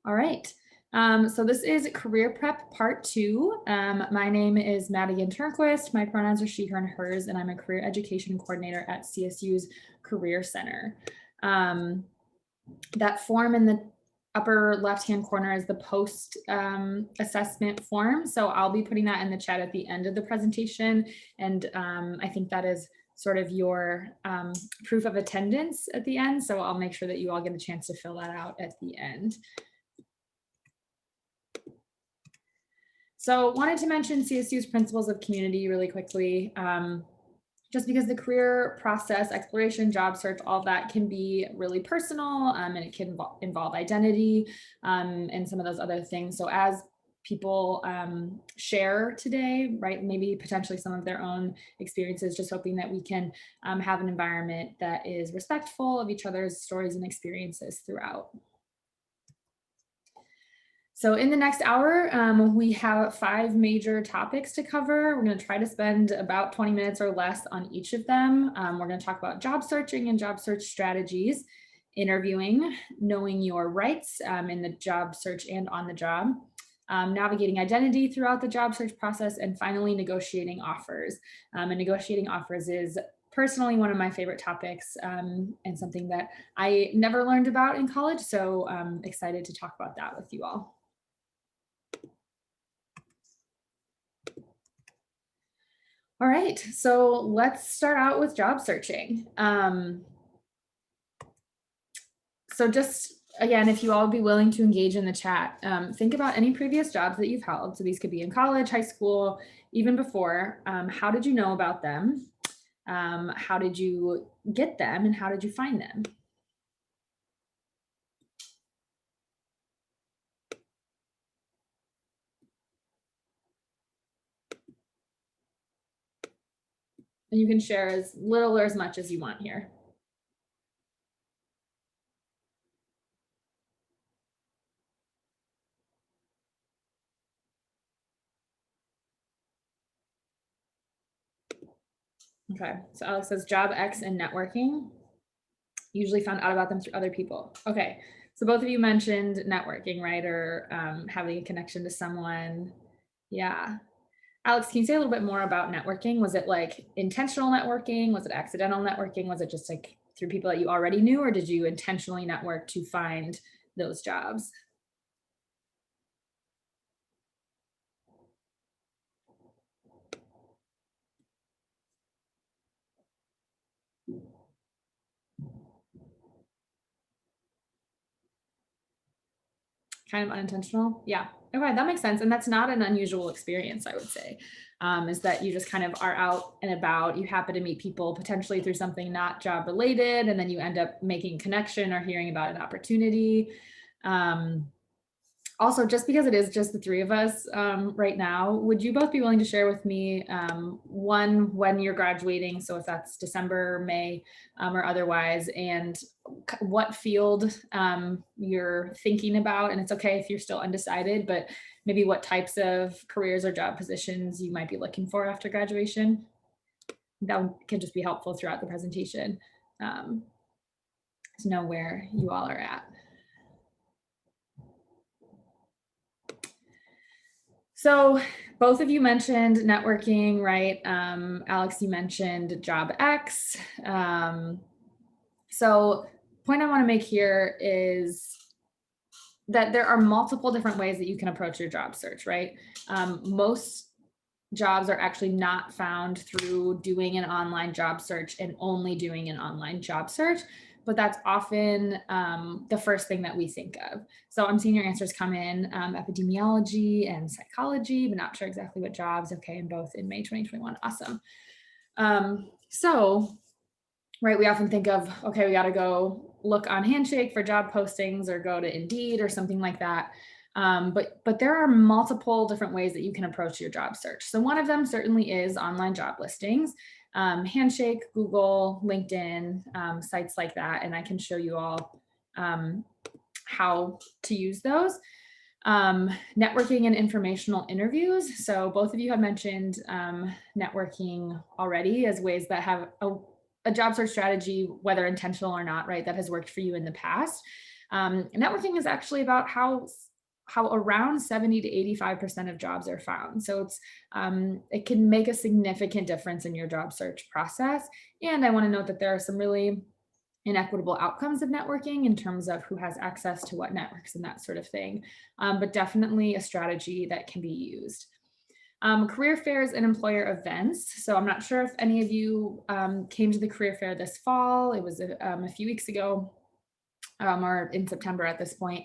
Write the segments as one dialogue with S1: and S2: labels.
S1: All right. So this is career prep part two. My name is Madigan Turnquist. My pronouns are she, her, and hers, and I'm a career education coordinator at CSU's Career Center. That form in the upper left-hand corner is the post assessment form. So I'll be putting that in the chat at the end of the presentation. And I think that is sort of your proof of attendance at the end. So I'll make sure that you all get a chance to fill that out at the end. So wanted to mention CSU's principles of community really quickly, just because the career process, exploration, job search, all that can be really personal, and it can involve identity and some of those other things. So as people share today, right, maybe potentially some of their own experiences, just hoping that we can have an environment that is respectful of each other's stories and experiences throughout. So in the next hour, we have 5 major topics to cover. We're going to try to spend about 20 minutes or less on each of them. We're going to talk about job searching and job search strategies, interviewing, knowing your rights in the job search and on the job, navigating identity throughout the job search process, and finally negotiating offers. And negotiating offers is personally one of my favorite topics and something that I never learned about in college. So I'm excited to talk about that with you all. All right, so let's start out with job searching. So just again, if you all would be willing to engage in the chat, think about any previous jobs that you've held. So these could be in college, high school, even before. How did you know about them? How did you get them, and how did you find them? And you can share as little or as much as you want here. Okay, so Alex says job X and networking. Usually found out about them through other people. Okay, so both of you mentioned networking, right? Or having a connection to someone. Yeah. Alex, can you say a little bit more about networking? Was it like intentional networking? Was it accidental networking? Was it just like through people that you already knew, or did you intentionally network to find those jobs? Kind of unintentional. Yeah. Okay, that makes sense. And that's not an unusual experience, I would say, is that you just kind of are out and about. You happen to meet people potentially through something not job related, and then you end up making connection or hearing about an opportunity. Also, just because it is just the 3 of us right now, would you both be willing to share with me one, when you're graduating? So if that's December, May, or otherwise, and what field you're thinking about? And it's okay if you're still undecided, but maybe what types of careers or job positions you might be looking for after graduation. That can just be helpful throughout the presentation to know where you all are at. So both of you mentioned networking, right? Alex, you mentioned job X. So point I want to make here is that there are multiple different ways that you can approach your job search, right? Most jobs are actually not found through doing an online job search and only doing an online job search, but that's often the first thing that we think of. So I'm seeing your answers come in, epidemiology and psychology, but not sure exactly what jobs. Okay, and both in May 2021, awesome. So, right, we often think of, okay, we gotta go look on Handshake for job postings or go to Indeed or something like that. But there are multiple different ways that you can approach your job search. So one of them certainly is online job listings, Handshake, Google, LinkedIn, sites like that. And I can show you all how to use those. Networking and informational interviews. So both of you have mentioned networking already as ways that have a job search strategy, whether intentional or not, right, that has worked for you in the past. Networking is actually about how around 70 to 85% of jobs are found. So it can make a significant difference in your job search process. And I want to note that there are some really inequitable outcomes of networking in terms of who has access to what networks and that sort of thing, but definitely a strategy that can be used. Career fairs and employer events. So I'm not sure if any of you came to the career fair this fall. It was a few weeks ago, or in September at this point.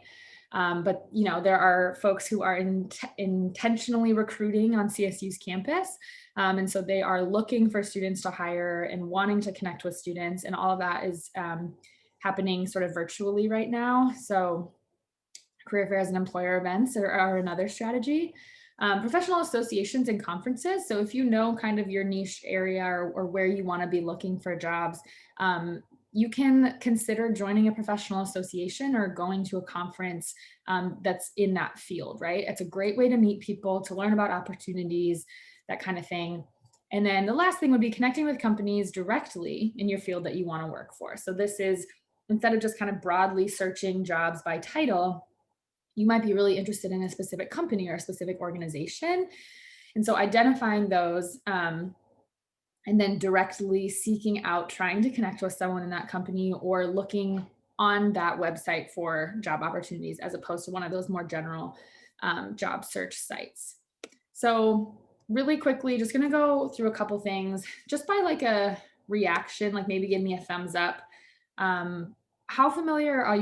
S1: But there are folks who are intentionally recruiting on CSU's campus. And so they are looking for students to hire and wanting to connect with students. And all of that is happening sort of virtually right now. So career fairs and employer events are another strategy. Professional associations and conferences. So if you know kind of your niche area or where you want to be looking for jobs, you can consider joining a professional association or going to a conference that's in that field, right? It's a great way to meet people, to learn about opportunities, that kind of thing. And then the last thing would be connecting with companies directly in your field that you want to work for. So this is, instead of just kind of broadly searching jobs by title, you might be really interested in a specific company or a specific organization. And so identifying those, and then directly seeking out, trying to connect with someone in that company or looking on that website for job opportunities as opposed to one of those more general job search sites. So really quickly, just gonna go through a couple things just by like a reaction, like maybe give me a thumbs up. How familiar are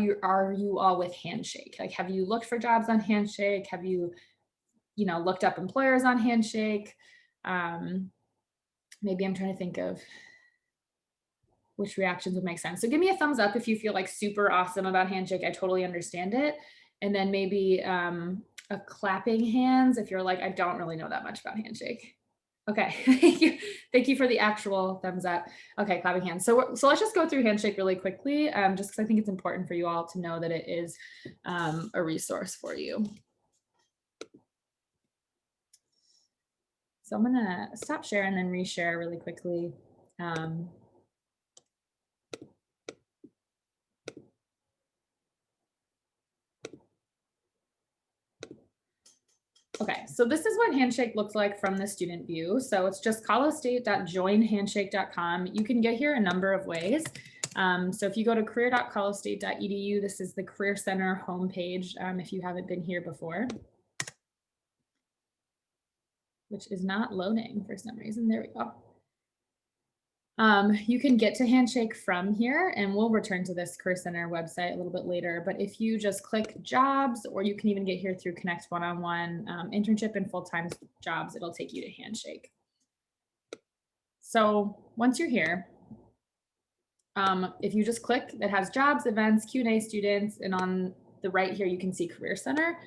S1: you all with Handshake? Like, have you looked for jobs on Handshake? Have you looked up employers on Handshake? Maybe I'm trying to think of which reactions would make sense. So give me a thumbs up if you feel like super awesome about Handshake. I totally understand it. And then maybe a clapping hands if you're like, I don't really know that much about Handshake. Okay, thank you. Thank you for the actual thumbs up. Okay, clapping hands. So let's just go through Handshake really quickly, just because I think it's important for you all to know that it is a resource for you. So I'm gonna stop share and then reshare really quickly. Okay, so this is what Handshake looks like from the student view. So it's just colostate.joinhandshake.com. You can get here a number of ways. So if you go to career.colostate.edu, this is the Career Center homepage if you haven't been here before, which is not loading for some reason. There we go. You can get to Handshake from here, and we'll return to this Career Center website a little bit later. But if you just click jobs, or you can even get here through Connect One-on-One, internship and full-time jobs, it'll take you to Handshake. So once you're here, if you just click, it has jobs, events, Q&A, students, and on the right here, you can see Career Center.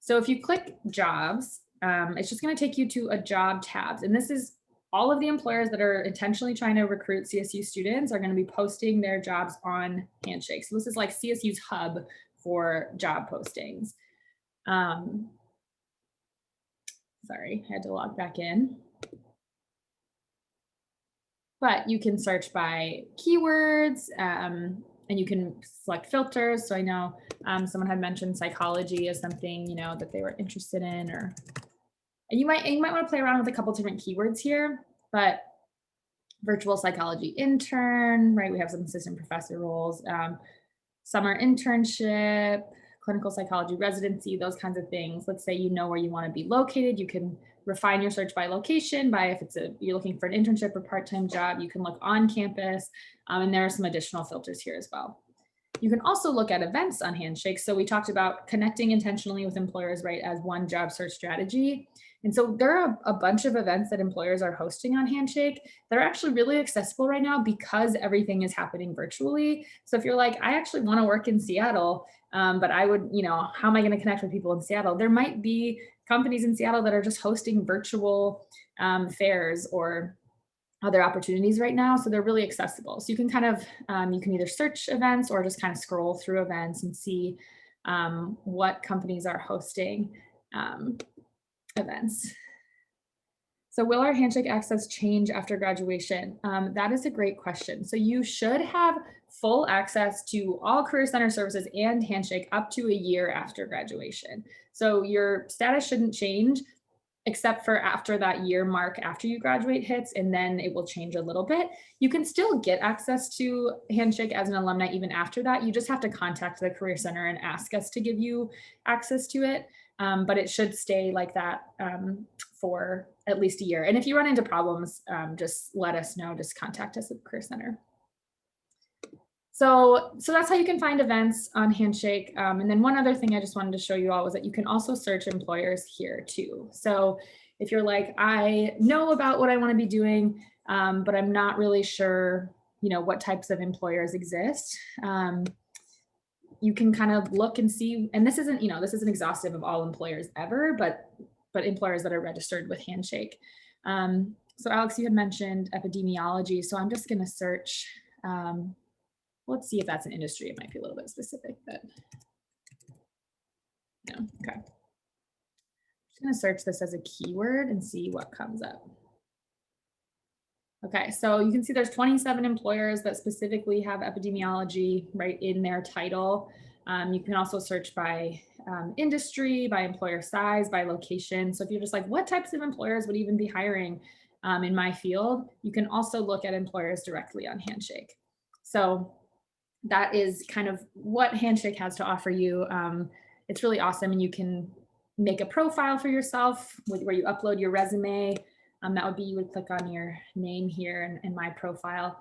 S1: So if you click jobs, it's just going to take you to a job tabs. And this is all of the employers that are intentionally trying to recruit CSU students are going to be posting their jobs on Handshake. So this is like CSU's hub for job postings. Sorry, I had to log back in. But you can search by keywords and you can select filters. So I know someone had mentioned psychology as something, that they were interested in, and you might want to play around with a couple different keywords here, but virtual psychology intern, right? We have some assistant professor roles, summer internship, clinical psychology residency, those kinds of things. Let's say you know where you want to be located. You can refine your search by location, by if you're looking for an internship or part-time job, you can look on campus, and there are some additional filters here as well. You can also look at events on Handshake. So we talked about connecting intentionally with employers, right, as one job search strategy. And so there are a bunch of events that employers are hosting on Handshake that are actually really accessible right now because everything is happening virtually. So if you're like, I actually want to work in Seattle, but I would, how am I going to connect with people in Seattle? There might be companies in Seattle that are just hosting virtual fairs or other opportunities right now. So they're really accessible. So you can kind of, you can either search events or just kind of scroll through events and see what companies are hosting events. So will our handshake access change after graduation? That is a great question. So you should have full access to all Career Center services and handshake up to a year after graduation. So your status shouldn't change except for after that year mark after you graduate hits, and then it will change a little bit. You can still get access to handshake as an alumni even after that. You just have to contact the Career Center and ask us to give you access to it. But it should stay like that for at least a year. And if you run into problems, just let us know. Just contact us at the Career Center. So that's how you can find events on Handshake. And then one other thing I just wanted to show you all was that you can also search employers here too. So if you're like, I know about what I want to be doing, but I'm not really sure, what types of employers exist. You can kind of look and see, and this isn't exhaustive of all employers ever, but employers that are registered with Handshake. So Alex, you had mentioned epidemiology. So I'm just going to search. Let's see if that's an industry. It might be a little bit specific, but no. Okay. I'm just going to search this as a keyword and see what comes up. Okay, so you can see there's 27 employers that specifically have epidemiology right in their title. You can also search by industry, by employer size, by location. So if you're just like, what types of employers would even be hiring in my field, you can also look at employers directly on Handshake. So that is kind of what Handshake has to offer you. It's really awesome, and you can make a profile for yourself where you upload your resume. That would be, you would click on your name here and my profile.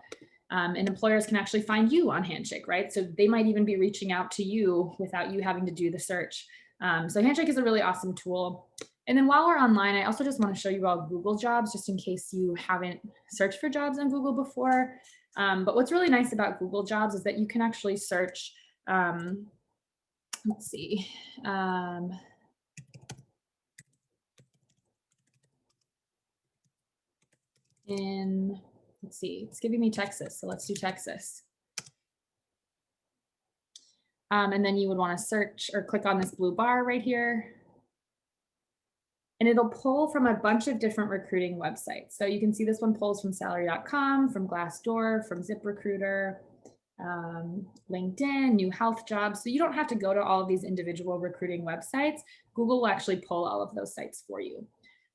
S1: And employers can actually find you on Handshake, right? So they might even be reaching out to you without you having to do the search. So Handshake is a really awesome tool. And then while we're online, I also just want to show you all Google Jobs, just in case you haven't searched for jobs on Google before. But what's really nice about Google Jobs is that you can actually search, let's see. Let's see, it's giving me Texas. So let's do Texas. And then you would want to search or click on this blue bar right here. And it'll pull from a bunch of different recruiting websites. So you can see this one pulls from salary.com, from Glassdoor, from ZipRecruiter, LinkedIn, New Health Jobs. So you don't have to go to all of these individual recruiting websites. Google will actually pull all of those sites for you.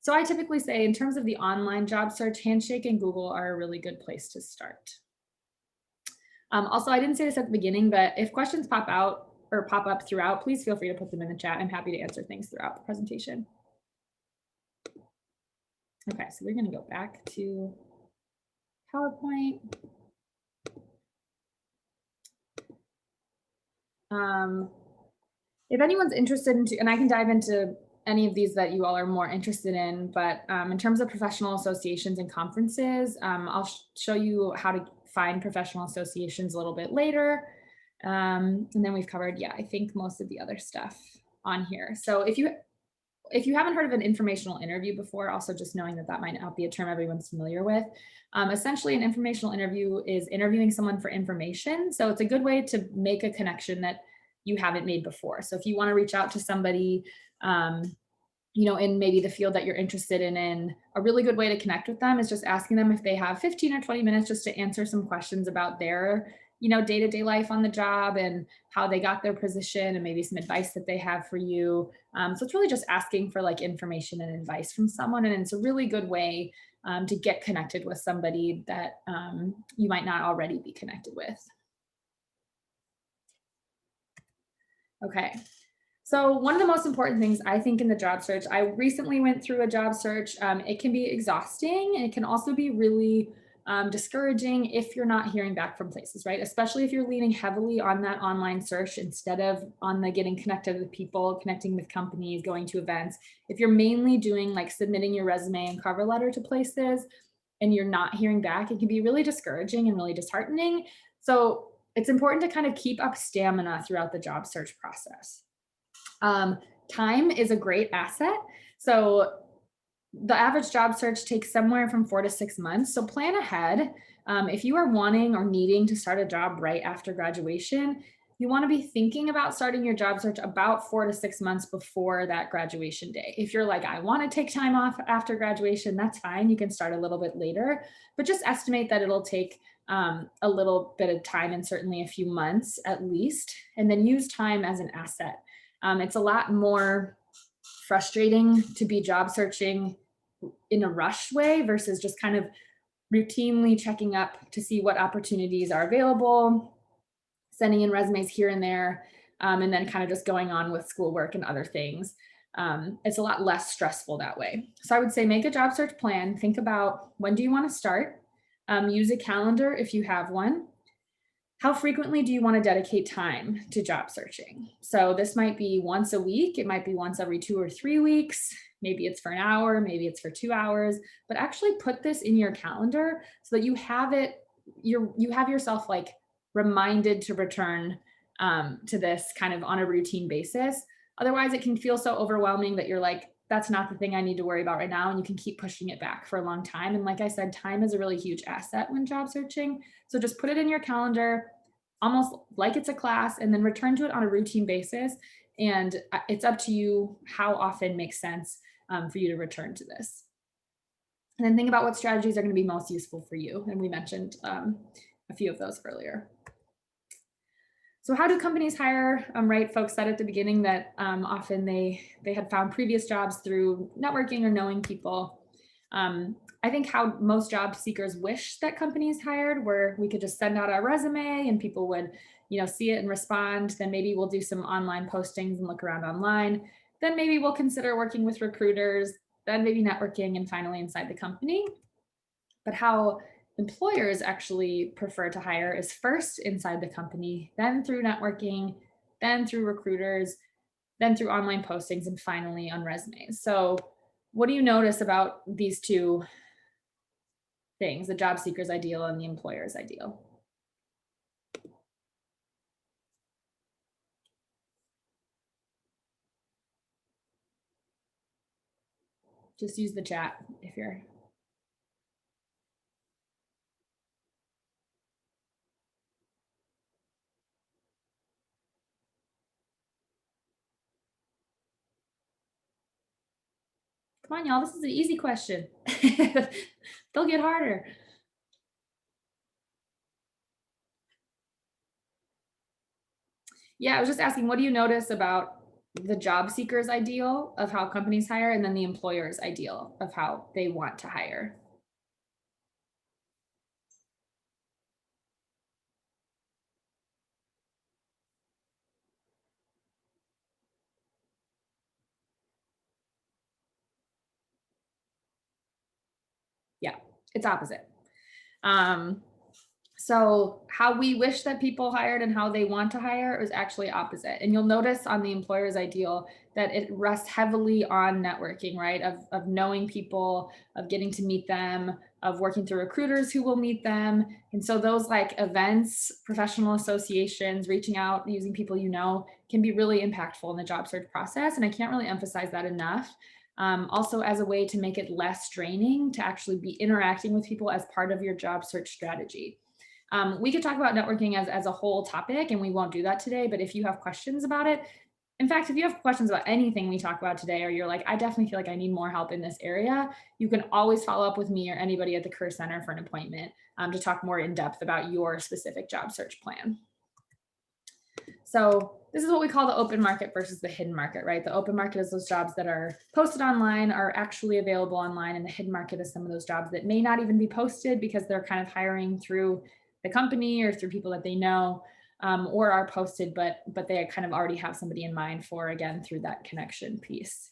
S1: So I typically say, in terms of the online job search, Handshake and Google are a really good place to start. Also, I didn't say this at the beginning, but if questions pop up throughout, please feel free to put them in the chat. I'm happy to answer things throughout the presentation. Okay, so we're going to go back to PowerPoint. If anyone's interested in, and I can dive into any of these that you all are more interested in, but in terms of professional associations and conferences, I'll show you how to find professional associations a little bit later. And then we've covered, I think most of the other stuff on here. So if you haven't heard of an informational interview before, also just knowing that might not be a term everyone's familiar with. Essentially, an informational interview is interviewing someone for information. So it's a good way to make a connection that you haven't made before. So if you want to reach out to somebody, in maybe the field that you're interested in, a really good way to connect with them is just asking them if they have 15 or 20 minutes just to answer some questions about their day-to-day life on the job and how they got their position, and maybe some advice that they have for you. So it's really just asking for information and advice from someone. And it's a really good way to get connected with somebody that you might not already be connected with. Okay. So one of the most important things I think in the job search, I recently went through a job search. It can be exhausting, and it can also be really discouraging if you're not hearing back from places, right? Especially if you're leaning heavily on that online search instead of on the getting connected with people, connecting with companies, going to events. If you're mainly doing submitting your resume and cover letter to places and you're not hearing back, it can be really discouraging and really disheartening. So it's important to kind of keep up stamina throughout the job search process. Time is a great asset. So the average job search takes somewhere from 4 to 6 months. So plan ahead. If you are wanting or needing to start a job right after graduation, you want to be thinking about starting your job search about 4 to 6 months before that graduation day. If you're like, I want to take time off after graduation, that's fine. You can start a little bit later, but just estimate that it'll take a little bit of time and certainly a few months at least, and then use time as an asset. It's a lot more frustrating to be job searching in a rushed way versus just kind of routinely checking up to see what opportunities are available, sending in resumes here and there, and then kind of just going on with schoolwork and other things. It's a lot less stressful that way. So I would say make a job search plan. Think about, when do you want to start? Use a calendar if you have one. How frequently do you want to dedicate time to job searching? So this might be once a week. It might be once every 2 or 3 weeks. Maybe it's for an hour, maybe it's for 2 hours, but actually put this in your calendar so that you have it, you have yourself like reminded to return to this kind of on a routine basis. Otherwise, it can feel so overwhelming that you're like, that's not the thing I need to worry about right now. And you can keep pushing it back for a long time. And like I said, time is a really huge asset when job searching. So just put it in your calendar, almost like it's a class, and then return to it on a routine basis. And it's up to you how often makes sense for you to return to this. And then think about what strategies are going to be most useful for you. And we mentioned a few of those earlier. So how do companies hire? Right, folks said at the beginning that often they had found previous jobs through networking or knowing people. I think how most job seekers wish that companies hired, where we could just send out our resume and people would, see it and respond. Then maybe we'll do some online postings and look around online. Then maybe we'll consider working with recruiters. Then maybe networking, and finally inside the company. But how employers actually prefer to hire is first inside the company, then through networking, then through recruiters, then through online postings, and finally on resumes. So what do you notice about these two things, the job seeker's ideal and the employer's ideal? Just use the chat if you're. Come on, y'all, this is an easy question. They'll get harder. Yeah, I was just asking, what do you notice about the job seeker's ideal of how companies hire, and then the employer's ideal of how they want to hire? Yeah, it's opposite. Um, so how we wish that people hired and how they want to hire is actually opposite. And you'll notice on the employer's ideal that it rests heavily on networking, right? Of knowing people, of getting to meet them, of working through recruiters who will meet them. And so those like events, professional associations, reaching out, using people can be really impactful in the job search process. And I can't really emphasize that enough. Also, as a way to make it less draining to actually be interacting with people as part of your job search strategy. We could talk about networking as a whole topic, and we won't do that today. But if you have questions about it, in fact, if you have questions about anything we talk about today, or you're like, I definitely feel like I need more help in this area, you can always follow up with me or anybody at the Career Center for an appointment to talk more in depth about your specific job search plan. So this is what we call the open market versus the hidden market, right? The open market is those jobs that are posted online, are actually available online, and the hidden market is some of those jobs that may not even be posted because they're kind of hiring through the company or through people that they know, or are posted, but they kind of already have somebody in mind for, again, through that connection piece.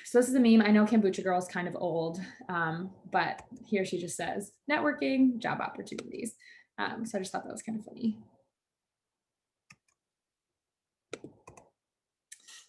S1: So this is a meme. I know Kombucha Girl is kind of old, but here she just says, networking, job opportunities. So I just thought that was kind of funny.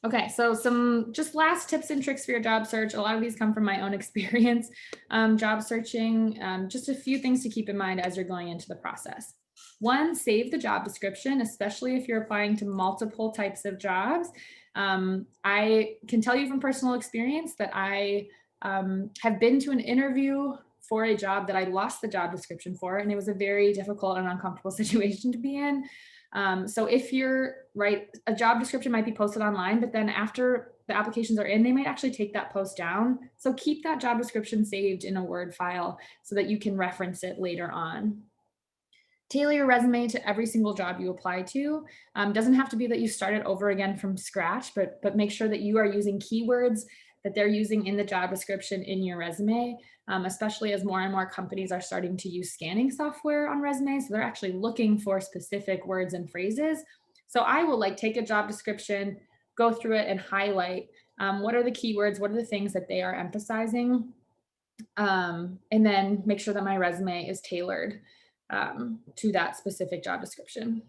S1: Okay, so some just last tips and tricks for your job search. A lot of these come from my own experience job searching. Just a few things to keep in mind as you're going into the process. One, save the job description, especially if you're applying to multiple types of jobs. I can tell you from personal experience that I have been to an interview for a job that I lost the job description for, and it was a very difficult and uncomfortable situation to be in. So if you're right, a job description might be posted online, but then after the applications are in, they might actually take that post down. So keep that job description saved in a Word file so that you can reference it later on. Tailor your resume to every single job you apply to. Doesn't have to be that you start it over again from scratch, but make sure that you are using keywords that they're using in the job description in your resume, especially as more and more companies are starting to use scanning software on resumes. So they're actually looking for specific words and phrases. So I will like take a job description, go through it and highlight what are the keywords, what are the things that they are emphasizing, and then make sure that my resume is tailored to that specific job description.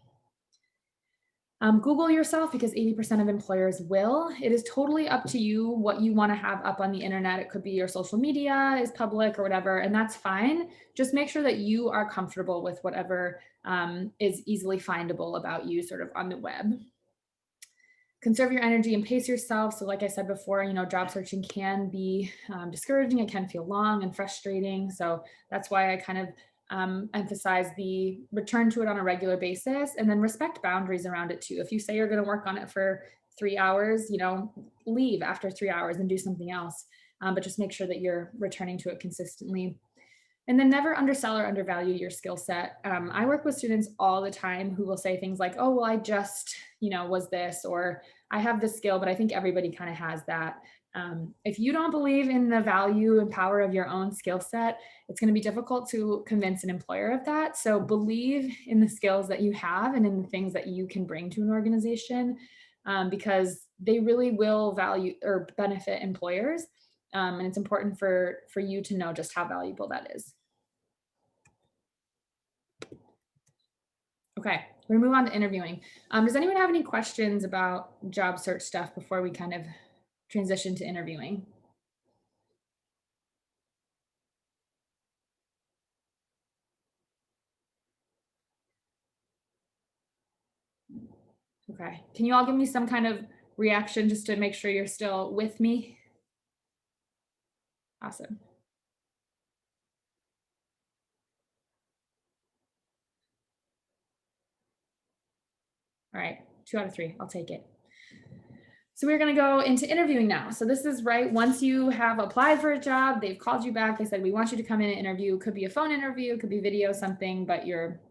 S1: Google yourself because 80% of employers will. It is totally up to you what you want to have up on the internet. It could be your social media is public or whatever, and that's fine. Just make sure that you are comfortable with whatever is easily findable about you sort of on the web. Conserve your energy and pace yourself. So like I said before, job searching can be discouraging. It can feel long and frustrating. So that's why I kind of emphasize the return to it on a regular basis, and then respect boundaries around it too. If you say you're going to work on it for 3 hours, leave after 3 hours and do something else. But just make sure that you're returning to it consistently. And then never undersell or undervalue your skill set. I work with students all the time who will say things like, oh, well, I just, was this, or I have this skill, but I think everybody kind of has that. If you don't believe in the value and power of your own skill set, it's going to be difficult to convince an employer of that. So believe in the skills that you have and in the things that you can bring to an organization, because they really will value or benefit employers. And it's important for you to know just how valuable that is. Okay, we're gonna move on to interviewing. Does anyone have any questions about job search stuff before we kind of transition to interviewing? Okay, can you all give me some kind of reaction just to make sure you're still with me? Awesome. All right, 2 out of 3, I'll take it. So we're going to go into interviewing now. So this is right. Once you have applied for a job, they've called you back. They said, we want you to come in and interview. It could be a phone interview, it could be video, something, but you're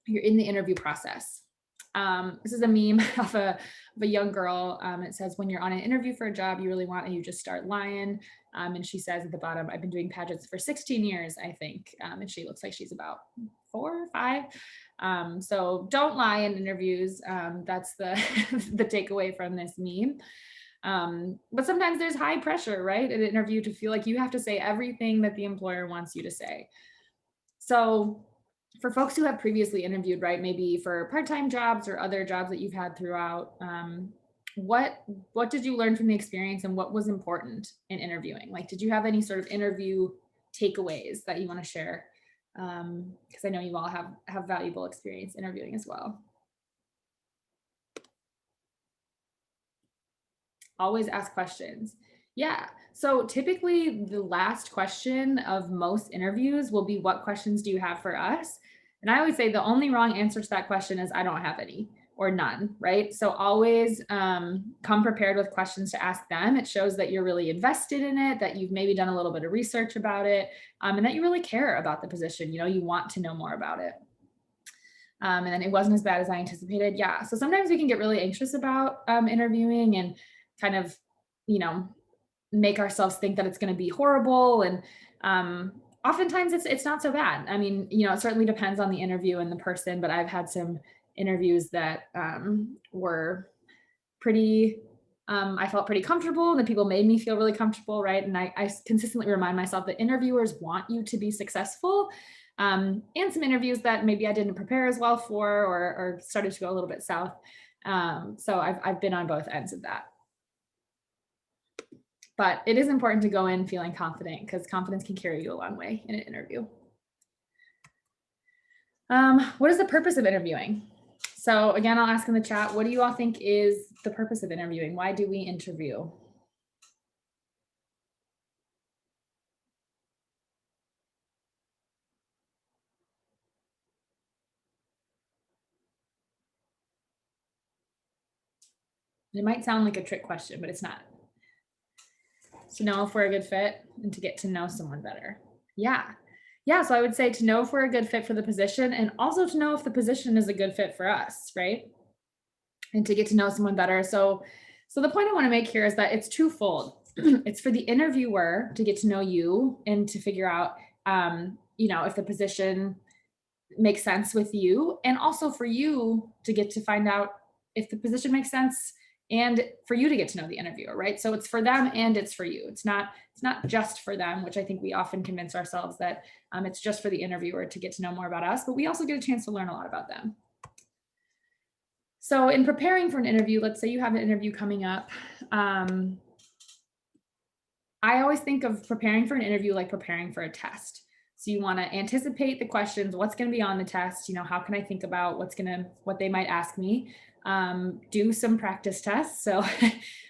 S1: in the interview process. This is a meme of a young girl. It says, when you're on an interview for a job you really want, and you just start lying. And she says at the bottom, I've been doing pageants for 16 years, I think. And she looks like she's about 4 or 5. So don't lie in interviews. That's the, the takeaway from this meme. But sometimes there's high pressure, right? At an interview to feel like you have to say everything that the employer wants you to say. So for folks who have previously interviewed, right, maybe for part-time jobs or other jobs that you've had throughout, what did you learn from the experience, and what was important in interviewing? Like, did you have any sort of interview takeaways that you want to share? Because I know you all have valuable experience interviewing as well. Always ask questions. Yeah. So typically the last question of most interviews will be, what questions do you have for us? And I always say the only wrong answer to that question is, I don't have any or none, right? So always come prepared with questions to ask them. It shows that you're really invested in it, that you've maybe done a little bit of research about it, and that you really care about the position. You want to know more about it. And then it wasn't as bad as I anticipated. Yeah. So sometimes we can get really anxious about interviewing and kind of, make ourselves think that it's going to be horrible. And oftentimes it's not so bad. I mean, it certainly depends on the interview and the person, but I've had some interviews that were pretty, I felt pretty comfortable, and the people made me feel really comfortable, right? And I consistently remind myself that interviewers want you to be successful. And some interviews that maybe I didn't prepare as well for, or started to go a little bit south. So I've been on both ends of that. But it is important to go in feeling confident, because confidence can carry you a long way in an interview. What is the purpose of interviewing? So again, I'll ask in the chat, what do you all think is the purpose of interviewing? Why do we interview? It might sound like a trick question, but it's not. To know if we're a good fit and to get to know someone better. Yeah. Yeah. So I would say to know if we're a good fit for the position and also to know if the position is a good fit for us, right? And to get to know someone better. So the point I want to make here is that it's twofold. It's for the interviewer to get to know you and to figure out, if the position makes sense with you, and also for you to get to find out if the position makes sense and for you to get to know the interviewer, right? So it's for them and it's for you. It's not just for them, which I think we often convince ourselves that it's just for the interviewer to get to know more about us, but we also get a chance to learn a lot about them. So in preparing for an interview, let's say you have an interview coming up. I always think of preparing for an interview like preparing for a test. So you want to anticipate the questions, what's going to be on the test, how can I think about what they might ask me. Do some practice tests.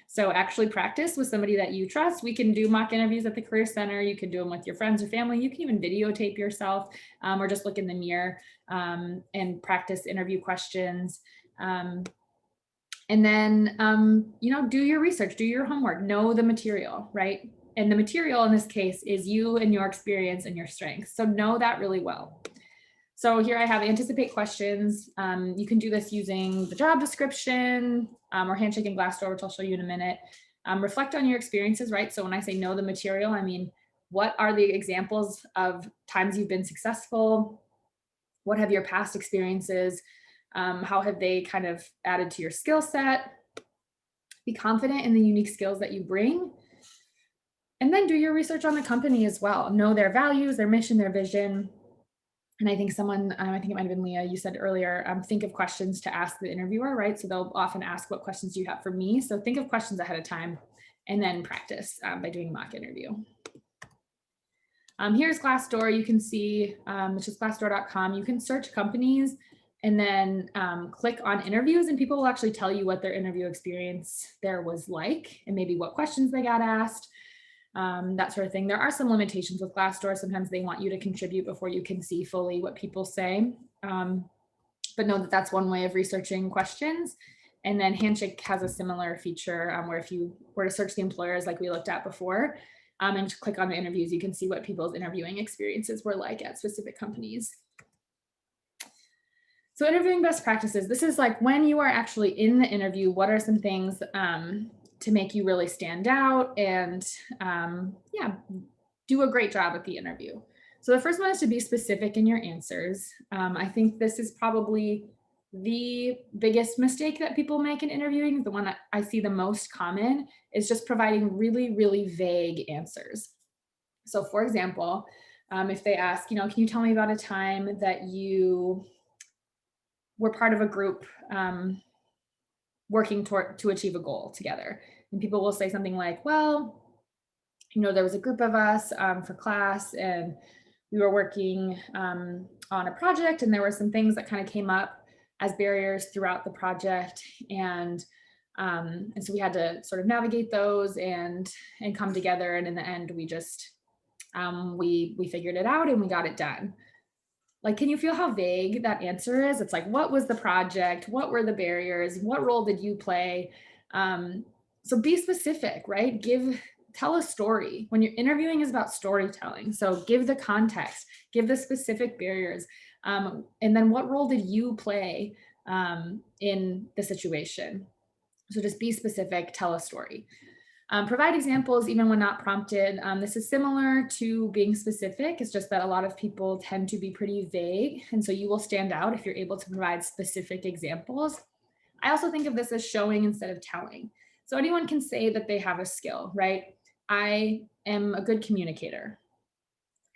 S1: So actually practice with somebody that you trust. We can do mock interviews at the Career Center. You can do them with your friends or family. You can even videotape yourself, or just look in the mirror and practice interview questions. And then, do your research, do your homework, know the material, right? And the material in this case is you and your experience and your strengths. So know that really well. So here I have anticipate questions. You can do this using the job description or Handshake and Glassdoor, which I'll show you in a minute. Reflect on your experiences, right? So when I say know the material, I mean, what are the examples of times you've been successful? What have your past experiences? How have they kind of added to your skill set? Be confident in the unique skills that you bring. And then do your research on the company as well. Know their values, their mission, their vision. And I think I think it might have been Leah, you said earlier, think of questions to ask the interviewer, right? So they'll often ask, what questions do you have for me? So think of questions ahead of time and then practice by doing a mock interview. Here's Glassdoor. You can see, which is glassdoor.com. You can search companies and then click on interviews, and people will actually tell you what their interview experience there was like and maybe what questions they got asked, that sort of thing. There are some limitations with Glassdoor. Sometimes they want you to contribute before you can see fully what people say. But know that that's one way of researching questions. And then Handshake has a similar feature where if you were to search the employers like we looked at before, and click on the interviews, you can see what people's interviewing experiences were like at specific companies. So interviewing best practices, this is like when you are actually in the interview, what are some things to make you really stand out and do a great job at the interview. So the first one is to be specific in your answers. I think this is probably the biggest mistake that people make in interviewing. The one that I see the most common is just providing really, really vague answers. So for example, if they ask, can you tell me about a time that you were part of a group working to achieve a goal together? And people will say something like, well, there was a group of us for class and we were working on a project, and there were some things that kind of came up as barriers throughout the project. And so we had to sort of navigate those and come together. And in the end, we just, we figured it out and we got it done. Like, can you feel how vague that answer is? It's like, what was the project? What were the barriers? What role did you play? So be specific, right? Tell a story. When you're interviewing is about storytelling. So give the context, give the specific barriers. And then what role did you play in the situation? So just be specific, tell a story. Provide examples even when not prompted. This is similar to being specific. It's just that a lot of people tend to be pretty vague. And so you will stand out if you're able to provide specific examples. I also think of this as showing instead of telling. So anyone can say that they have a skill, right? I am a good communicator.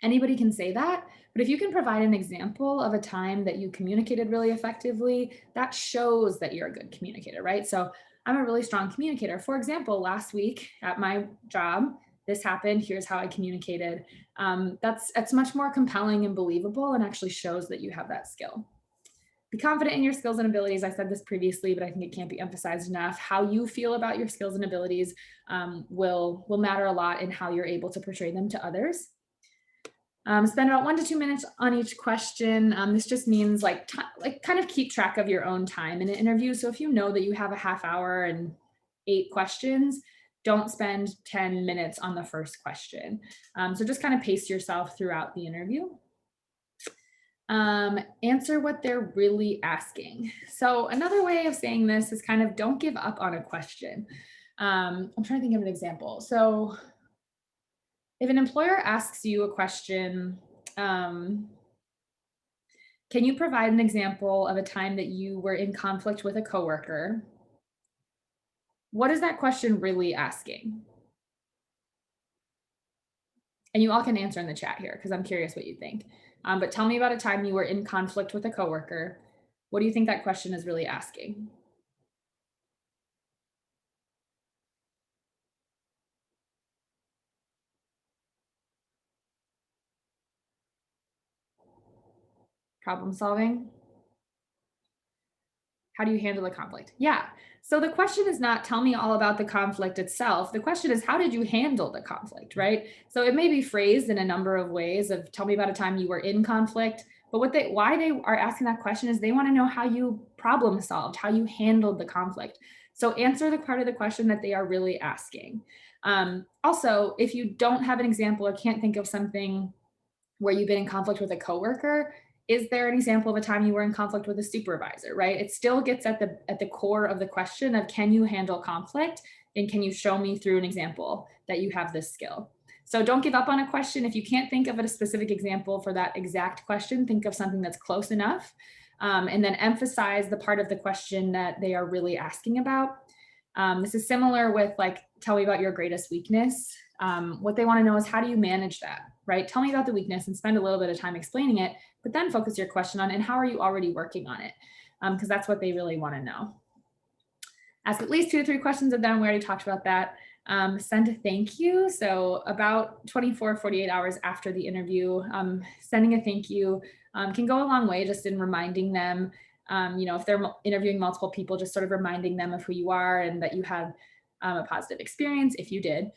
S1: Anybody can say that, but if you can provide an example of a time that you communicated really effectively, that shows that you're a good communicator, right? So I'm a really strong communicator. For example, last week at my job, this happened. Here's how I communicated. That's much more compelling and believable and actually shows that you have that skill. Be confident in your skills and abilities. I said this previously, but I think it can't be emphasized enough. How you feel about your skills and abilities will matter a lot in how you're able to portray them to others. Spend about 1 to 2 minutes on each question. This just means like kind of keep track of your own time in an interview. So if you know that you have a half hour and 8 questions, don't spend 10 minutes on the first question. So just kind of pace yourself throughout the interview. Answer what they're really asking. So another way of saying this is kind of don't give up on a question. I'm trying to think of an example. So if an employer asks you a question, um, can you provide an example of a time that you were in conflict with a coworker? What is that question really asking? And you all can answer in the chat here because I'm curious what you think. But tell me about a time you were in conflict with a coworker. What do you think that question is really asking? Problem solving? How do you handle the conflict? Yeah. So the question is not tell me all about the conflict itself. The question is how did you handle the conflict, right? So it may be phrased in a number of ways of tell me about a time you were in conflict, but why they are asking that question is they want to know how you problem solved, how you handled the conflict. So answer the part of the question that they are really asking. Also, if you don't have an example or can't think of something where you've been in conflict with a coworker, is there an example of a time you were in conflict with a supervisor, right? It still gets at the core of the question of can you handle conflict and can you show me through an example that you have this skill. So don't give up on a question. If you can't think of a specific example for that exact question, think of something that's close enough, and then emphasize the part of the question that they are really asking about. This is similar with like, tell me about your greatest weakness. What they want to know is how do you manage that, right? Tell me about the weakness and spend a little bit of time explaining it, but then focus your question on and how are you already working on it? Because that's what they really want to know. Ask at least 2 to 3 questions of them. We already talked about that. Send a thank you. So about 24, 48 hours after the interview, sending a thank you can go a long way just in reminding them, if they're interviewing multiple people, just sort of reminding them of who you are and that you had a positive experience if you did.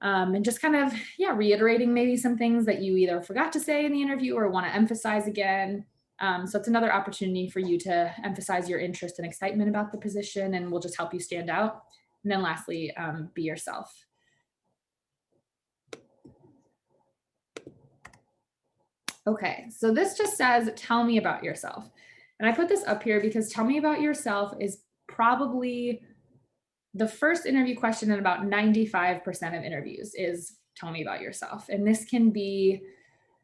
S1: And just kind of, reiterating maybe some things that you either forgot to say in the interview or want to emphasize again. So it's another opportunity for you to emphasize your interest and excitement about the position and will just help you stand out. And then lastly, be yourself. Okay, so this just says, tell me about yourself. And I put this up here because tell me about yourself is probably the first interview question in about 95% of interviews is tell me about yourself. And this can be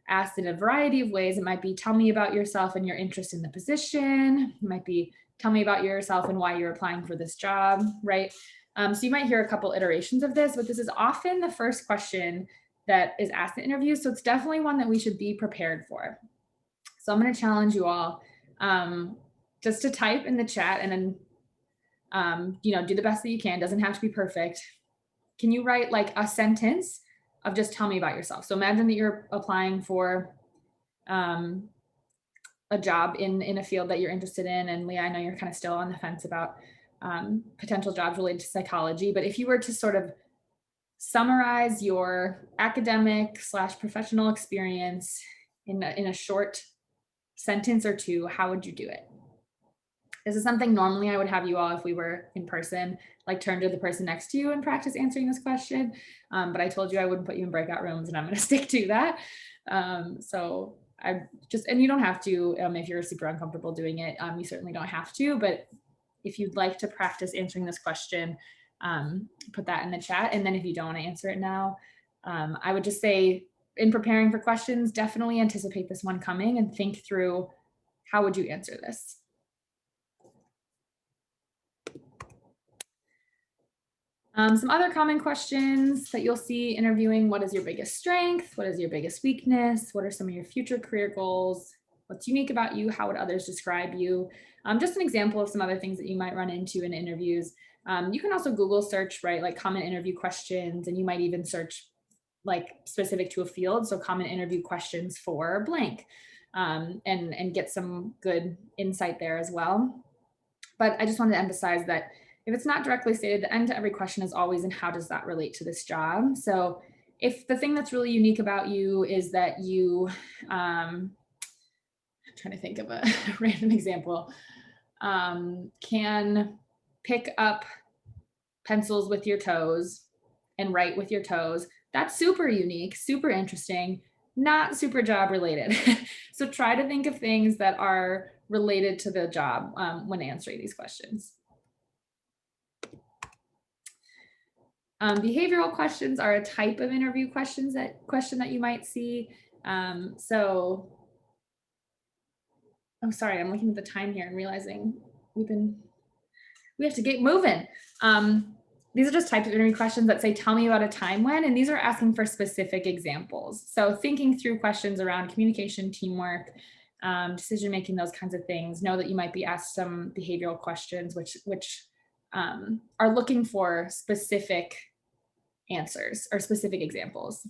S1: asked in a variety of ways. It might be tell me about yourself and your interest in the position. It might be tell me about yourself and why you're applying for this job, right? So you might hear a couple iterations of this, but this is often the first question that is asked in interviews. So it's definitely one that we should be prepared for. So I'm going to challenge you all just to type in the chat and then do the best that you can. Doesn't have to be perfect. Can you write like a sentence of just tell me about yourself? So imagine that you're applying for a job in a field that you're interested in. And Leah, I know you're kind of still on the fence about potential jobs related to psychology, but if you were to sort of summarize your academic / professional experience in a short sentence or two, how would you do it? This is something normally I would have you all, if we were in person, like turn to the person next to you and practice answering this question. But I told you I wouldn't put you in breakout rooms and I'm going to stick to that. So and you don't have to, if you're super uncomfortable doing it, you certainly don't have to, but if you'd like to practice answering this question, put that in the chat. And then if you don't want to answer it now, I would just say in preparing for questions, definitely anticipate this one coming and think through how would you answer this? Some other common questions that you'll see interviewing: what is your biggest strength? What is your biggest weakness? What are some of your future career goals? What's unique about you? How would others describe you? Just an example of some other things that you might run into in interviews. You can also Google search, right, like common interview questions, and you might even search like specific to a field. So common interview questions for blank, and get some good insight there as well. But I just wanted to emphasize that if it's not directly stated, the end to every question is always, and how does that relate to this job? So if the thing that's really unique about you is that you, I'm trying to think of a random example, can pick up pencils with your toes and write with your toes. That's super unique, super interesting, not super job related. So try to think of things that are related to the job when answering these questions. Behavioral questions are a type of interview question that you might see. Oh, sorry, I'm looking at the time here and realizing we have to get moving. These are just types of interview questions that say, tell me about a time when, and these are asking for specific examples. So thinking through questions around communication, teamwork, decision-making, those kinds of things. Know that you might be asked some behavioral questions, which are looking for specific answers or specific examples.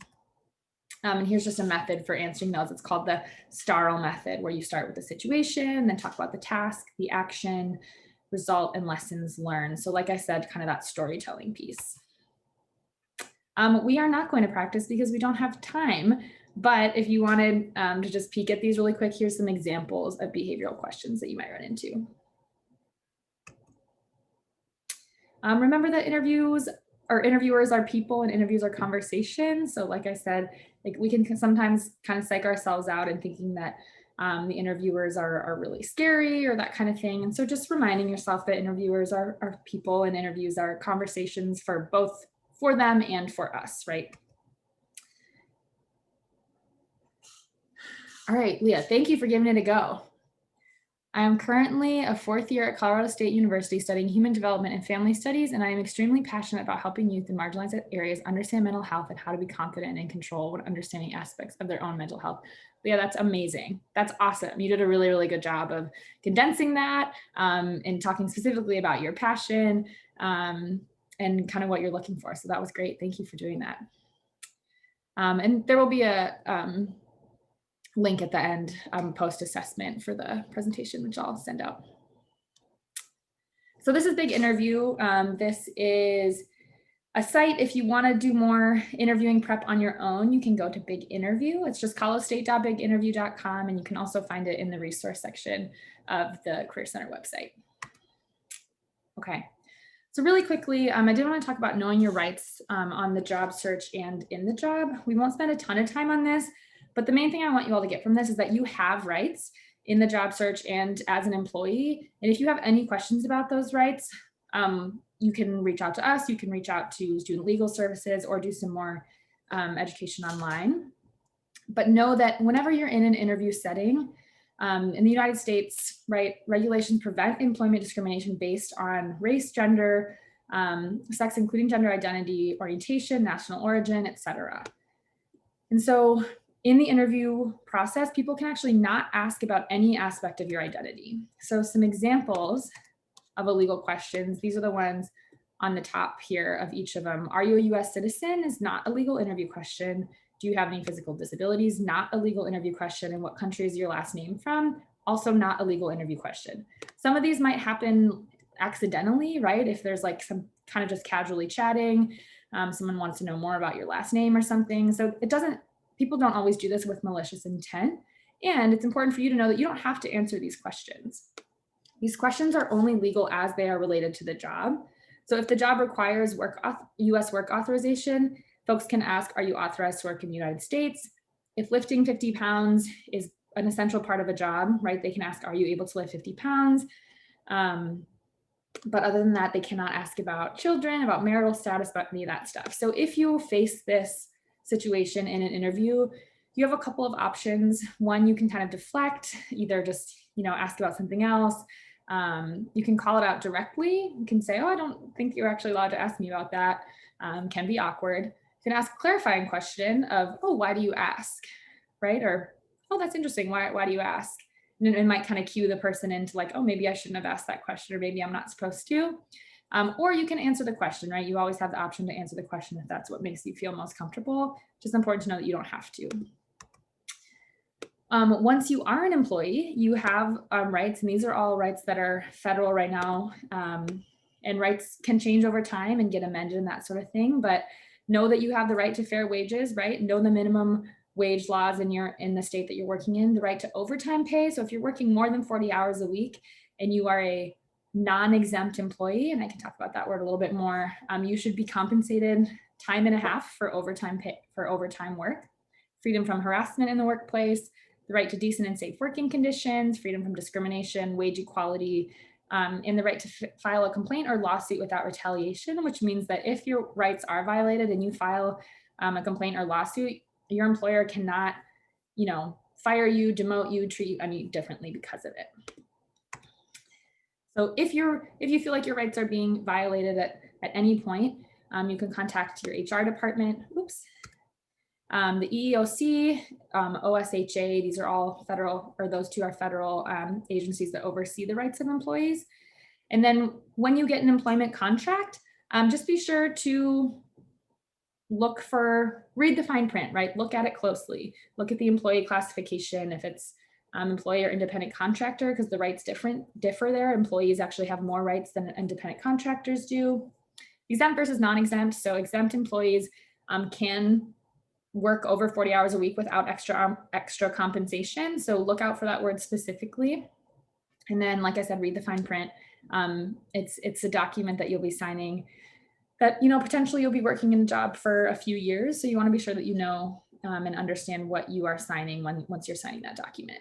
S1: And here's just a method for answering those. It's called the STARL method, where you start with the situation, then talk about the task, the action, result, and lessons learned. So like I said, kind of that storytelling piece. We are not going to practice because we don't have time, but if you wanted to just peek at these really quick, here's some examples of behavioral questions that you might run into. Remember that interviewers are people and interviews are conversations. So like I said, like we can sometimes kind of psych ourselves out in thinking that the interviewers are really scary or that kind of thing. And so just reminding yourself that interviewers are people and interviews are conversations for them and for us, right? All right, Leah, thank you for giving it a go. I am currently a fourth year at Colorado State University studying human development and family studies, and I am extremely passionate about helping youth in marginalized areas understand mental health and how to be confident and in control when understanding aspects of their own mental health. But yeah, that's amazing. That's awesome. You did a really, really good job of condensing that and talking specifically about your passion and kind of what you're looking for. So that was great. Thank you for doing that. And there will be a link at the end, post-assessment for the presentation, which I'll send out. So this is Big Interview. This is a site. If you want to do more interviewing prep on your own, you can go to Big Interview. It's just coloradostate.biginterview.com, and you can also find it in the resource section of the Career Center website. Okay. So really quickly, I did want to talk about knowing your rights on the job search and in the job. We won't spend a ton of time on this, but the main thing I want you all to get from this is that you have rights in the job search and as an employee. And if you have any questions about those rights, you can reach out to us. You can reach out to Student Legal Services or do some more education online. But know that whenever you're in an interview setting, in the United States, right, regulations prevent employment discrimination based on race, gender, sex, including gender identity, orientation, national origin, etc. And so in the interview process, people can actually not ask about any aspect of your identity. So some examples of illegal questions, these are the ones on the top here of each of them. Are you a US citizen? Is not a legal interview question. Do you have any physical disabilities? Not a legal interview question. And what country is your last name from? Also not a legal interview question. Some of these might happen accidentally, right? If there's like some kind of just casually chatting, someone wants to know more about your last name or something. So people don't always do this with malicious intent. And it's important for you to know that you don't have to answer these questions. These questions are only legal as they are related to the job. So if the job requires US work authorization, folks can ask, are you authorized to work in the United States? If lifting 50 pounds is an essential part of a job, right, they can ask, are you able to lift 50 pounds? But other than that, they cannot ask about children, about marital status, about any of that stuff. So if you face this situation in an interview, you have a couple of options. One, you can kind of deflect, either just, ask about something else. You can call it out directly. You can say, oh, I don't think you're actually allowed to ask me about that. Can be awkward. You can ask a clarifying question of, oh, why do you ask, right? Or, oh, that's interesting. Why do you ask? And it might kind of cue the person into like, oh, maybe I shouldn't have asked that question, or maybe I'm not supposed to. Or you can answer the question, right? You always have the option to answer the question if that's what makes you feel most comfortable. Just important to know that you don't have to. Once you are an employee, you have rights, and these are all rights that are federal right now. And rights can change over time and get amended and that sort of thing. But know that you have the right to fair wages, right? Know the minimum wage laws in the state that you're working in, the right to overtime pay. So if you're working more than 40 hours a week and you are a non-exempt employee, and I can talk about that word a little bit more, you should be compensated time and a half for overtime work, freedom from harassment in the workplace, the right to decent and safe working conditions, freedom from discrimination, wage equality, and the right to file a complaint or lawsuit without retaliation, which means that if your rights are violated and you file a complaint or lawsuit, your employer cannot, fire you, demote you, treat you any differently because of it. So if you feel like your rights are being violated at any point, you can contact your HR department. The EEOC, OSHA, these are all federal, or those two are federal agencies that oversee the rights of employees. And then when you get an employment contract, just be sure to read the fine print, right? Look at it closely. Look at the employee classification. If it's employee or independent contractor, because the rights differ there. Employees actually have more rights than independent contractors do. Exempt versus non-exempt. So exempt employees can work over 40 hours a week without extra compensation. So look out for that word specifically. And then, like I said, read the fine print. It's a document that you'll be signing that, potentially you'll be working in a job for a few years. So you want to be sure that you know and understand what you are signing once you're signing that document.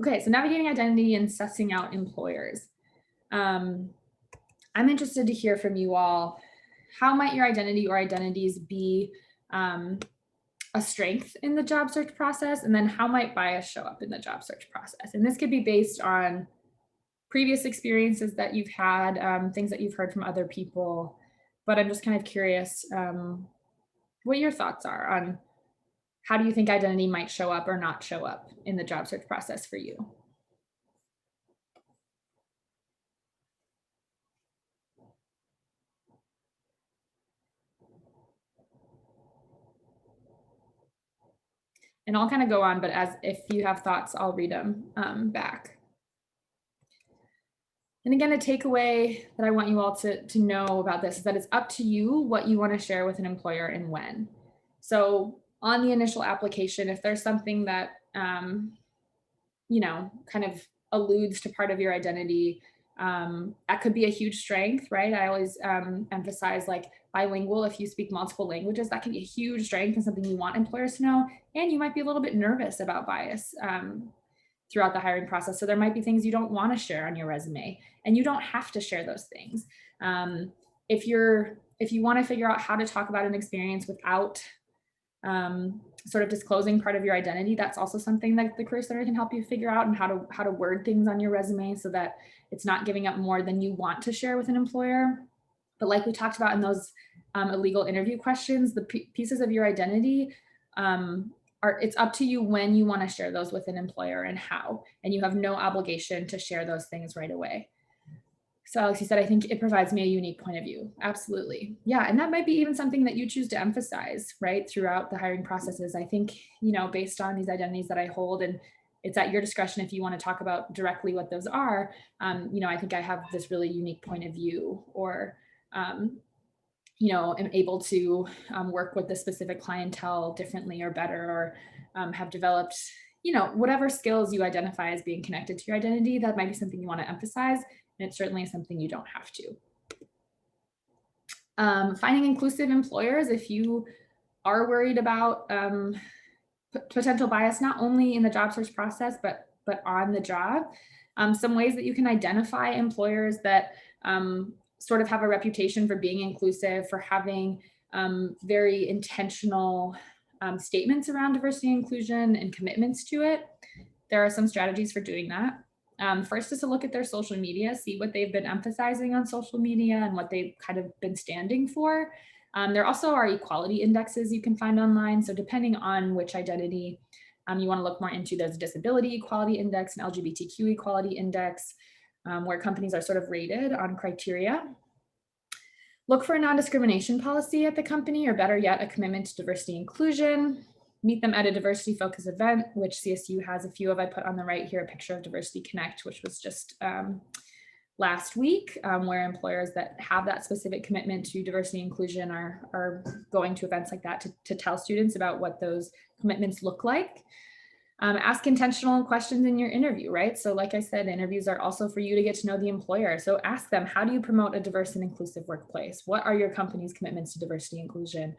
S1: Okay, so navigating identity and sussing out employers. I'm interested to hear from you all. How might your identity or identities be a strength in the job search process? And then how might bias show up in the job search process? And this could be based on previous experiences that you've had, things that you've heard from other people. But I'm just kind of curious what your thoughts are on how do you think identity might show up or not show up in the job search process for you? And I'll kind of go on, but if you have thoughts, I'll read them back. And again, a takeaway that I want you all to know about this is that it's up to you what you want to share with an employer and when. So on the initial application, if there's something that, kind of alludes to part of your identity, that could be a huge strength, right? I always emphasize like bilingual. If you speak multiple languages, that can be a huge strength and something you want employers to know. And you might be a little bit nervous about bias throughout the hiring process. So there might be things you don't want to share on your resume, and you don't have to share those things. If you want to figure out how to talk about an experience without sort of disclosing part of your identity, that's also something that the Career Center can help you figure out, and how to word things on your resume so that it's not giving up more than you want to share with an employer. But like we talked about in those illegal interview questions, the pieces of your identity it's up to you when you want to share those with an employer and how, and you have no obligation to share those things right away. So Alex, you said, I think it provides me a unique point of view. Absolutely. Yeah. And that might be even something that you choose to emphasize, right, throughout the hiring processes. I think, based on these identities that I hold, and it's at your discretion if you want to talk about directly what those are, I think I have this really unique point of view, or, am able to work with the specific clientele differently or better, or have developed, whatever skills you identify as being connected to your identity. That might be something you want to emphasize. And it certainly is something you don't have to. Finding inclusive employers, if you are worried about potential bias, not only in the job search process, but on the job, some ways that you can identify employers that sort of have a reputation for being inclusive, for having very intentional statements around diversity and inclusion and commitments to it. There are some strategies for doing that. First is to look at their social media, see what they've been emphasizing on social media and what they've kind of been standing for. There also are equality indexes you can find online. So depending on which identity you want to look more into, there's a disability equality index, an LGBTQ equality index, where companies are sort of rated on criteria. Look for a non-discrimination policy at the company, or better yet, a commitment to diversity and inclusion. Meet them at a diversity focused event, which CSU has a few of. I put on the right here a picture of Diversity Connect, which was just last week, where employers that have that specific commitment to diversity and inclusion are going to events like that to tell students about what those commitments look like. Ask intentional questions in your interview, right? So like I said, interviews are also for you to get to know the employer. So ask them, how do you promote a diverse and inclusive workplace? What are your company's commitments to diversity and inclusion?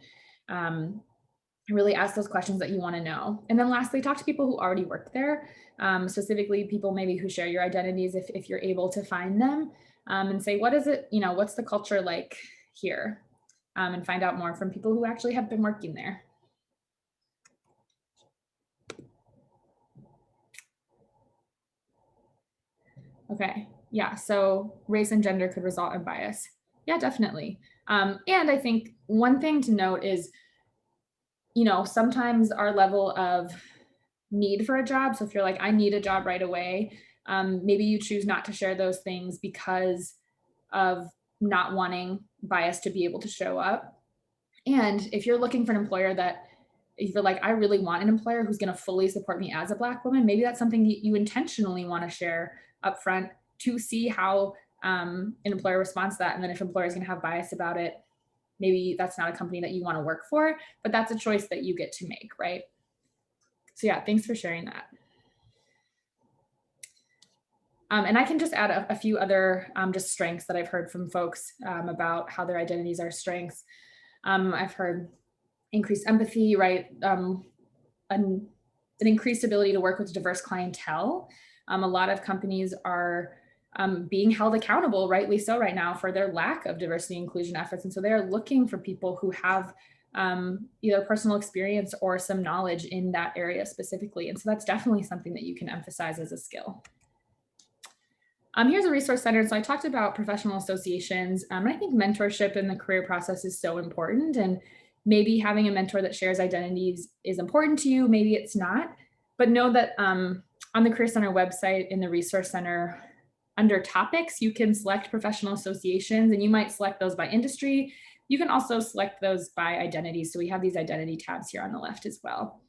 S1: Really ask those questions that you want to know. And then lastly, talk to people who already work there, specifically people maybe who share your identities if you're able to find them, and say, what is it, what's the culture like here? And find out more from people who actually have been working there. Okay. Yeah. So race and gender could result in bias. Yeah, definitely. And I think one thing to note is, sometimes our level of need for a job. So if you're like, I need a job right away, maybe you choose not to share those things because of not wanting bias to be able to show up. And if you're looking for an employer that if you're like, I really want an employer who's going to fully support me as a Black woman, maybe that's something that you intentionally want to share upfront to see how an employer responds to that. And then if an employer is going to have bias about it, maybe that's not a company that you want to work for, but that's a choice that you get to make, right? So yeah, thanks for sharing that. And I can just add a few other just strengths that I've heard from folks about how their identities are strengths. I've heard increased empathy, right? An increased ability to work with diverse clientele. A lot of companies are being held accountable, rightly so right now, for their lack of diversity and inclusion efforts. And so they are looking for people who have either personal experience or some knowledge in that area specifically. And so that's definitely something that you can emphasize as a skill. Here's a resource center. So I talked about professional associations. I think mentorship in the career process is so important. And maybe having a mentor that shares identities is important to you. Maybe it's not. But know that on the Career Center website in the resource center, under topics, you can select professional associations, and you might select those by industry. You can also select those by identity. So we have these identity tabs here on the left as well.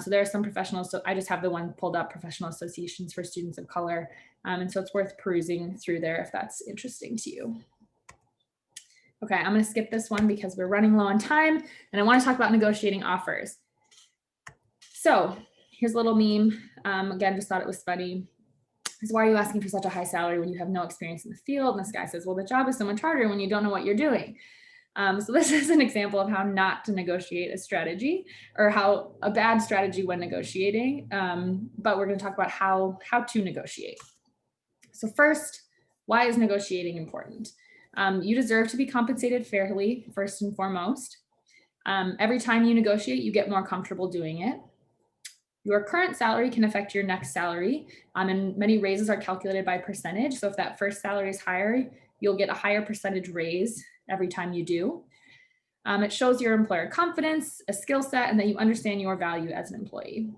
S1: So there are some professional, so I just have the one pulled up, professional associations for students of color. And so it's worth perusing through there if that's interesting to you. Okay, I'm going to skip this one because we're running low on time, and I want to talk about negotiating offers. So here's a little meme. Again, just thought it was funny. Is why are you asking for such a high salary when you have no experience in the field? And this guy says, well, the job is so much harder when you don't know what you're doing. So this is an example of how not to negotiate a strategy, or how a bad strategy when negotiating. But we're going to talk about how to negotiate. So first, why is negotiating important? You deserve to be compensated fairly, first and foremost. Every time you negotiate, you get more comfortable doing it. Your current salary can affect your next salary, and many raises are calculated by percentage. So if that first salary is higher, you'll get a higher percentage raise every time you do. It shows your employer confidence, a skill set, and that you understand your value as an employee.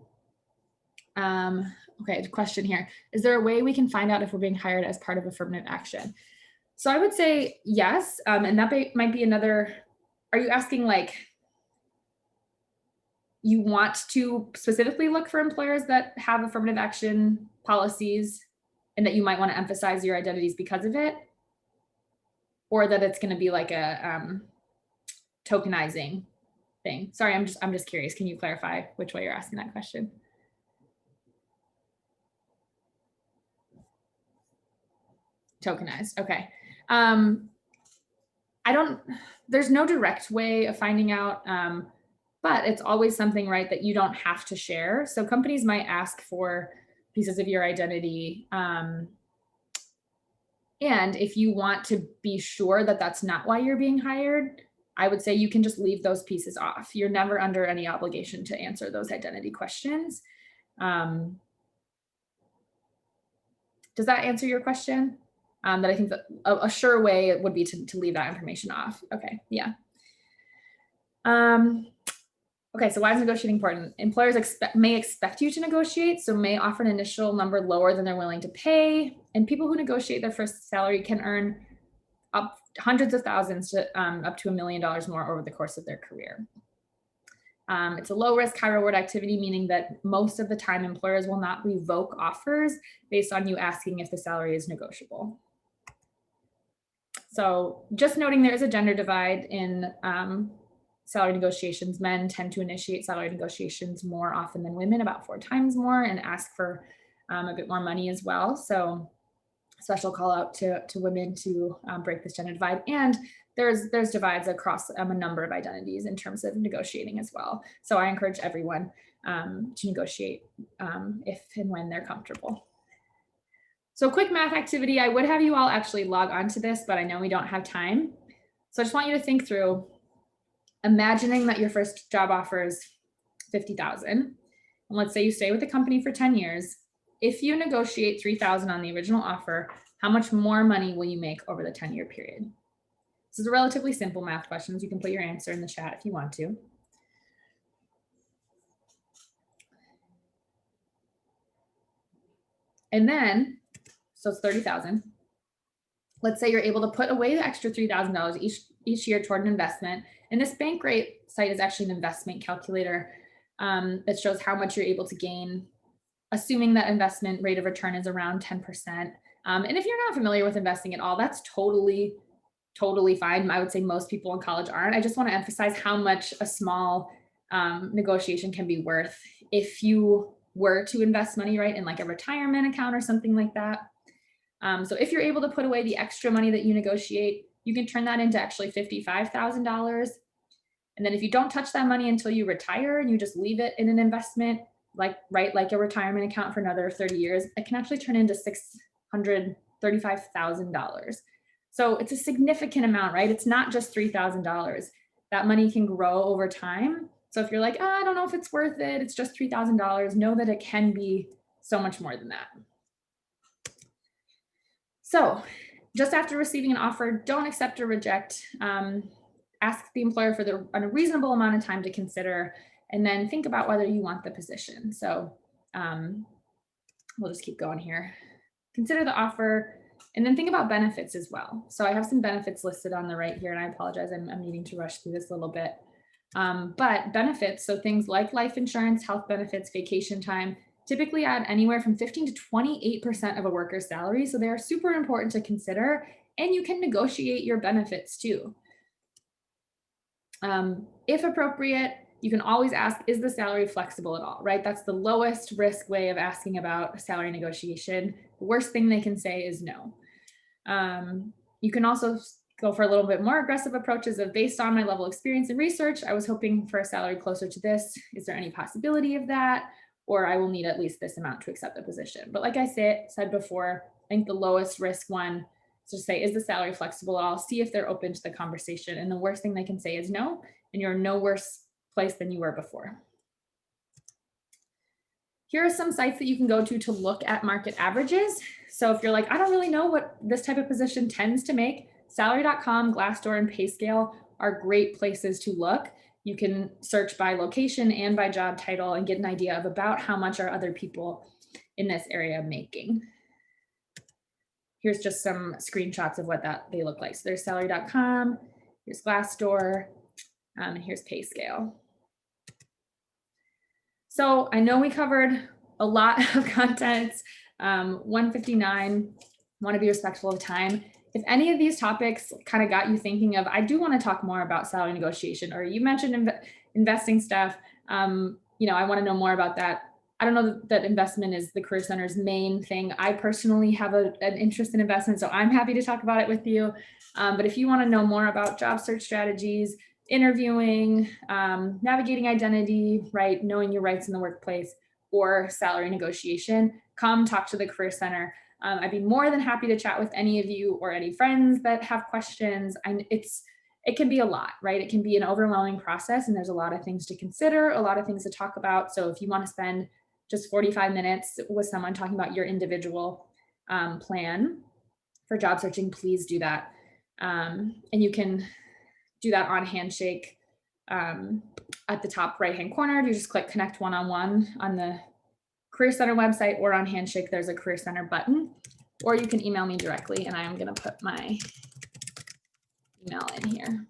S1: Okay, question here. Is there a way we can find out if we're being hired as part of affirmative action? So I would say yes, and that might be another, are you asking like, you want to specifically look for employers that have affirmative action policies and that you might want to emphasize your identities because of it? Or that it's going to be like a tokenizing thing? Sorry, I'm just curious. Can you clarify which way you're asking that question? Tokenized. Okay. There's no direct way of finding out, but it's always something, right, that you don't have to share. So companies might ask for pieces of your identity. And if you want to be sure that that's not why you're being hired, I would say you can just leave those pieces off. You're never under any obligation to answer those identity questions. Does that answer your question? That I think that a sure way would be to leave that information off. Okay, yeah. Okay, so why is negotiating important? Employers may expect you to negotiate, so may offer an initial number lower than they're willing to pay. And people who negotiate their first salary can earn up hundreds of thousands to up to $1 million more over the course of their career. It's a low risk, high reward activity, meaning that most of the time employers will not revoke offers based on you asking if the salary is negotiable. So just noting there is a gender divide in salary negotiations. Men tend to initiate salary negotiations more often than women, about 4 times more, and ask for a bit more money as well. So special call out to women to break this gender divide. And there's divides across a number of identities in terms of negotiating as well. So I encourage everyone to negotiate if and when they're comfortable. So quick math activity, I would have you all actually log onto this, but I know we don't have time. So I just want you to think through imagining that your first job offer is $50,000. And let's say you stay with the company for 10 years. If you negotiate $3,000 on the original offer, how much more money will you make over the 10-year period? This is a relatively simple math question. You can put your answer in the chat if you want to. And then, so it's 30,000. Let's say you're able to put away the extra $3,000 each year toward an investment. And this Bankrate site is actually an investment calculator that shows how much you're able to gain, assuming that investment rate of return is around 10%. And if you're not familiar with investing at all, that's totally fine. I would say most people in college aren't. I just want to emphasize how much a small negotiation can be worth if you were to invest money, right, in like a retirement account or something like that. So if you're able to put away the extra money that you negotiate, you can turn that into actually $55,000. And then if you don't touch that money until you retire and you just leave it in an investment, like a retirement account for another 30 years, it can actually turn into $635,000. So it's a significant amount, right? It's not just $3,000. That money can grow over time. So if you're like, I don't know if it's worth it, it's just $3,000, know that it can be so much more than that. So just after receiving an offer, don't accept or reject. Ask the employer for a reasonable amount of time to consider, and then think about whether you want the position. So we'll just keep going here. Consider the offer, and then think about benefits as well. So I have some benefits listed on the right here, and I apologize, I'm needing to rush through this a little bit. But benefits, so things like life insurance, health benefits, vacation time, typically add anywhere from 15 to 28% of a worker's salary. So they are super important to consider, and you can negotiate your benefits too. If appropriate, you can always ask, is the salary flexible at all, right? That's the lowest risk way of asking about a salary negotiation. The worst thing they can say is no. You can also go for a little bit more aggressive approaches of, based on my level of experience and research, I was hoping for a salary closer to this. Is there any possibility of that? Or I will need at least this amount to accept the position. But like I said before, I think the lowest risk one is to say, is the salary flexible at all? See if they're open to the conversation. And the worst thing they can say is no, and you're in no worse place than you were before. Here are some sites that you can go to look at market averages. So if you're like, I don't really know what this type of position tends to make, salary.com, Glassdoor, and PayScale are great places to look. You can search by location and by job title and get an idea of about how much are other people in this area making. Here's just some screenshots of what they look like. So there's salary.com, here's Glassdoor, and here's PayScale. So I know we covered a lot of content, 1:59, want to be respectful of time. If any of these topics kind of got you thinking of, I do want to talk more about salary negotiation, or you mentioned investing stuff, I want to know more about that. I don't know that investment is the Career Center's main thing. I personally have an interest in investment, so I'm happy to talk about it with you. But if you want to know more about job search strategies, interviewing, navigating identity, right, knowing your rights in the workplace, or salary negotiation, come talk to the Career Center. I'd be more than happy to chat with any of you or any friends that have questions. It can be a lot, right? It can be an overwhelming process, and there's a lot of things to consider, a lot of things to talk about. So if you want to spend just 45 minutes with someone talking about your individual plan for job searching, please do that. And you can do that on Handshake at the top right-hand corner. You just click Connect One-on-One on the Career Center website, or on Handshake, there's a Career Center button, or you can email me directly, and I'm going to put my email in here.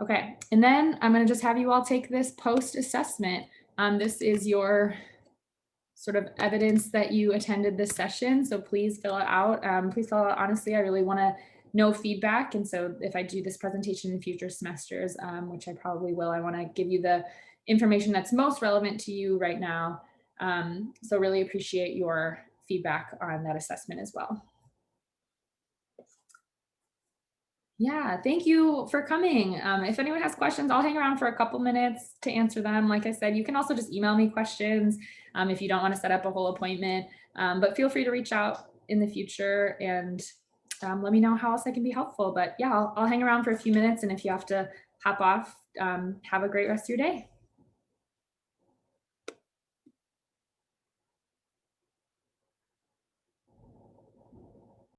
S1: Okay, and then I'm going to just have you all take this post-assessment. This is your sort of evidence that you attended this session, so please fill it out. Please fill it out honestly. I really want to no feedback. And so if I do this presentation in future semesters, which I probably will, I want to give you the information that's most relevant to you right now. So really appreciate your feedback on that assessment as well. Yeah, thank you for coming. If anyone has questions, I'll hang around for a couple minutes to answer them. Like I said, you can also just email me questions if you don't want to set up a whole appointment, but feel free to reach out in the future and let me know how else I can be helpful. But yeah, I'll hang around for a few minutes, and if you have to hop off, have a great rest of your day.